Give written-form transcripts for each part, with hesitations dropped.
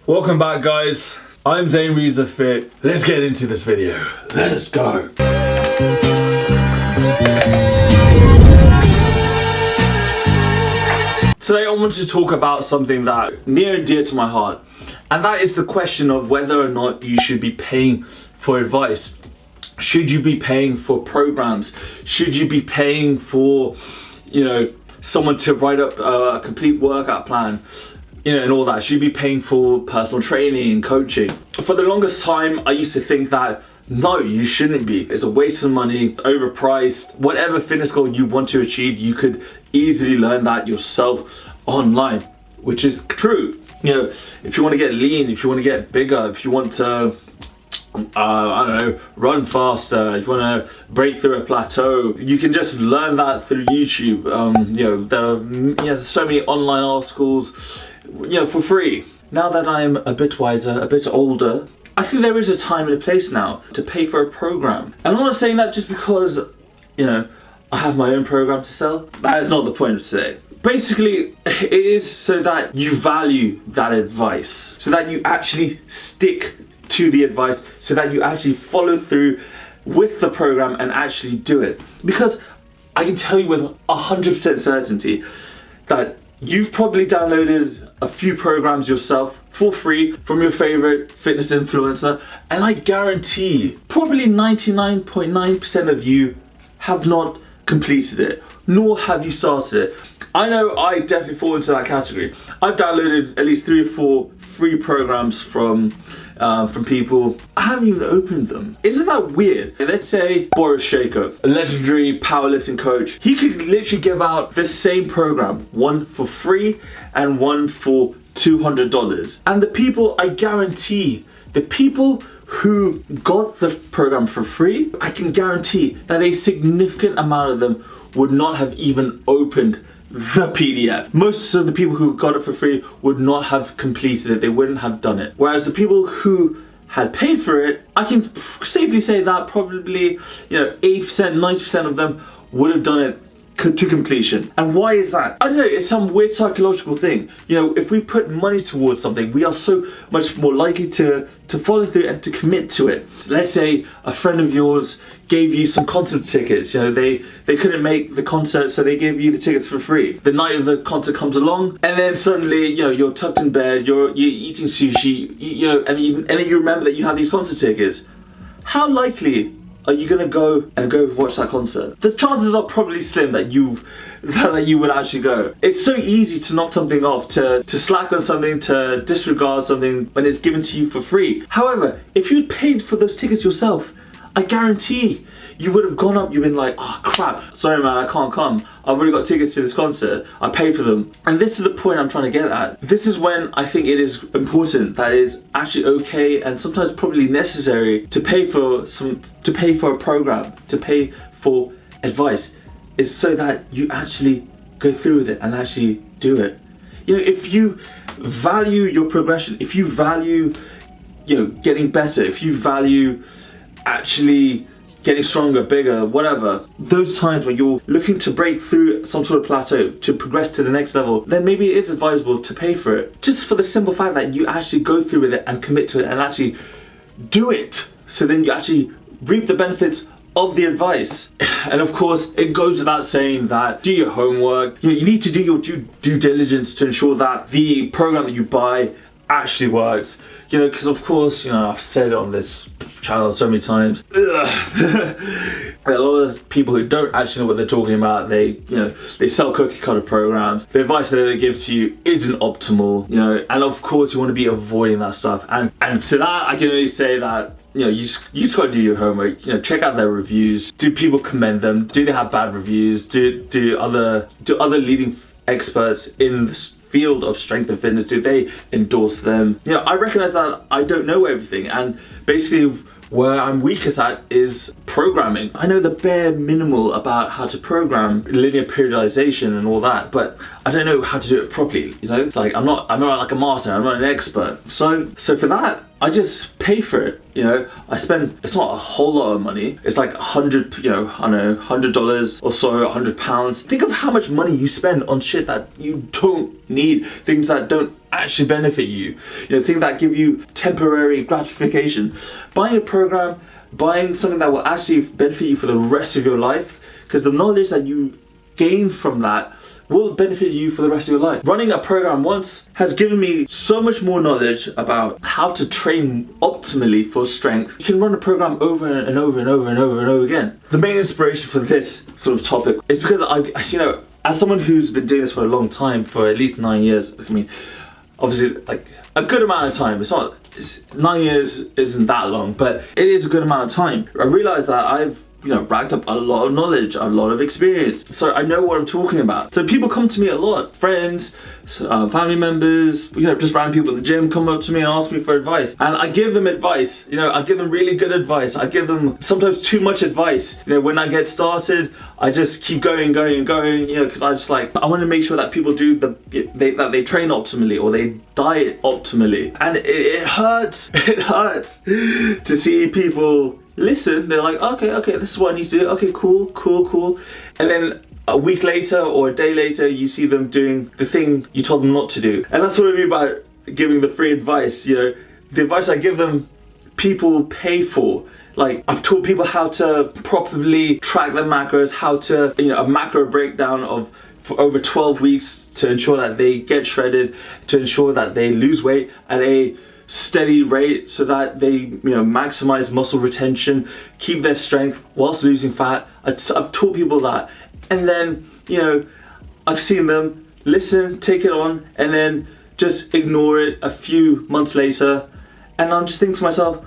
Welcome back, guys. I'm Zain Fit. Let's get into this video. Let's go. Today I want to talk about something that near and dear to my heart, and that is the question of whether or not you should be paying for advice. Should you be paying for programs? Should you be paying for, someone to write up a complete workout plan? And all that. Should you be paying for personal training, coaching? For the longest time, I used to think that no, you shouldn't be. It's a waste of money, overpriced. Whatever fitness goal you want to achieve, you could easily learn that yourself online, which is true. If you want to get lean, if you want to get bigger, if you want to, run faster, if you want to break through a plateau, you can just learn that through YouTube. There are so many online articles, for free. Now that I'm a bit wiser, a bit older, I think there is a time and a place now to pay for a program. And I'm not saying that just because, I have my own program to sell. That is not the point of today. Basically, it is so that you value that advice, so that you actually stick to the advice, so that you actually follow through with the program and actually do it. Because I can tell you with 100% certainty that you've probably downloaded a few programs yourself for free from your favorite fitness influencer, and I guarantee probably 99.9% of you have not completed it, nor have you started it. I know I definitely fall into that category. I've downloaded at least 3 or 4 free programs from people. I haven't even opened them. Isn't that weird? Let's say Boris Shaker, a legendary powerlifting coach, he could literally give out the same program, one for free and one for $200. And the people, I guarantee, the people who got the program for free, I can guarantee that a significant amount of them would not have even opened the PDF. Most of the people who got it for free would not have completed it. They wouldn't have done it. Whereas the people who had paid for it, I can safely say that probably 80%, 90% of them would have done it to completion. And why is that? I don't know, it's some weird psychological thing. If we put money towards something, we are so much more likely to follow through and to commit to it. So let's say a friend of yours gave you some concert tickets. They couldn't make the concert, so they gave you the tickets for free. The night of the concert comes along, and then suddenly you're tucked in bed, you're eating sushi, and then you remember that you have these concert tickets. How likely are you gonna go watch that concert? The chances are probably slim that you would actually go. It's so easy to knock something off, to slack on something, to disregard something when it's given to you for free. However, if you'd paid for those tickets yourself, I guarantee you would have gone up, you've been like, oh crap, sorry man, I can't come. I've already got tickets to this concert, I paid for them. And this is the point I'm trying to get at. This is when I think it is important, that it is actually okay and sometimes probably necessary to pay for a program, to pay for advice, is so that you actually go through with it and actually do it. If you value your progression, if you value getting better, if you value actually getting stronger, bigger, whatever, those times when you're looking to break through some sort of plateau, to progress to the next level, then maybe it is advisable to pay for it. Just for the simple fact that you actually go through with it and commit to it and actually do it. So then you actually reap the benefits of the advice. And of course, it goes without saying that do your homework. You need to do your due diligence to ensure that the program that you buy actually works. Because of course, I've said it on this channel so many times. A lot of people who don't actually know what they're talking about, they sell cookie cutter programs. The advice that they give to you isn't optimal, and of course you want to be avoiding that stuff. And to that, I can only say that you just got to do your homework. Check out their reviews. Do people commend them? Do they have bad reviews? Do other leading experts in the field of strength and fitness, do they endorse them? I recognize that I don't know everything, and basically where I'm weakest at is programming. I know the bare minimal about how to program linear periodization and all that, but I don't know how to do it properly. It's like I'm not like a master, I'm not an expert. So for that, I just pay for it. I spend, it's not a whole lot of money. It's like $100, $100 or so, £100. Think of how much money you spend on shit that you don't need, things that don't actually benefit you. You know, things that give you temporary gratification. Buying a program, buying something that will actually benefit you for the rest of your life, because the knowledge that you gain from that will benefit you for the rest of your life. Running a program once has given me so much more knowledge about how to train optimally for strength. You can run a program over and over and over and over and over again. The main inspiration for this sort of topic is because you know, as someone who's been doing this for a long time, for at least 9 years, I mean, obviously like a good amount of time. 9 years isn't that long, but it is a good amount of time. I realized that I've racked up a lot of knowledge, a lot of experience, so I know what I'm talking about. So people come to me a lot, friends, family members, just random people at the gym come up to me and ask me for advice, and I give them advice. I give them really good advice. I give them sometimes too much advice. When I get started, I just keep going, because I want to make sure that people do that they train optimally or they diet optimally, and it hurts. It hurts to see people listen. They're like, okay, this is what I need to do. Okay, cool. And then a week later or a day later, you see them doing the thing you told them not to do. And that's what I mean by giving the free advice. The advice I give them, people pay for. Like, I've taught people how to properly track their macros, how to, a macro breakdown for over 12 weeks to ensure that they get shredded, to ensure that they lose weight at a steady rate, so that they maximize muscle retention, keep their strength whilst losing fat. I've taught people that, and then I've seen them listen, take it on, and then just ignore it a few months later, and I'm just thinking to myself,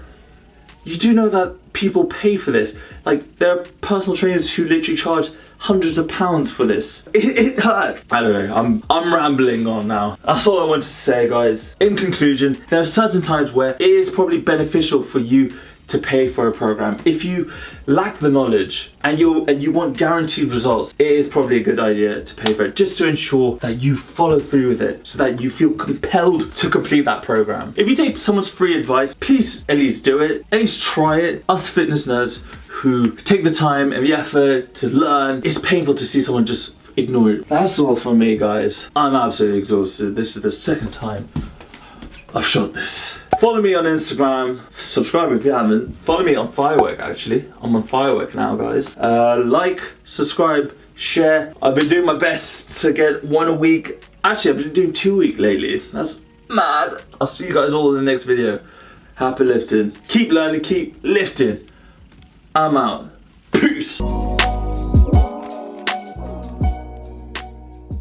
you do know that people pay for this. Like, there are personal trainers who literally charge hundreds of pounds for this. It hurts. I don't know, I'm rambling on now. That's all I wanted to say, guys. In conclusion, there are certain times where it is probably beneficial for you to pay for a program. If you lack the knowledge and you want guaranteed results, it is probably a good idea to pay for it, just to ensure that you follow through with it, so that you feel compelled to complete that program. If you take someone's free advice, please at least do it, at least try it. Us fitness nerds who take the time and the effort to learn, it's painful to see someone just ignore it. That's all from me, guys. I'm absolutely exhausted. This is the second time I've shot this. Follow me on Instagram, subscribe if you haven't. Follow me on Firework, actually. I'm on Firework now, guys. Like, subscribe, share. I've been doing my best to get 1 a week. Actually, I've been doing 2 a week lately. That's mad. I'll see you guys all in the next video. Happy lifting. Keep learning, keep lifting. I'm out. Peace.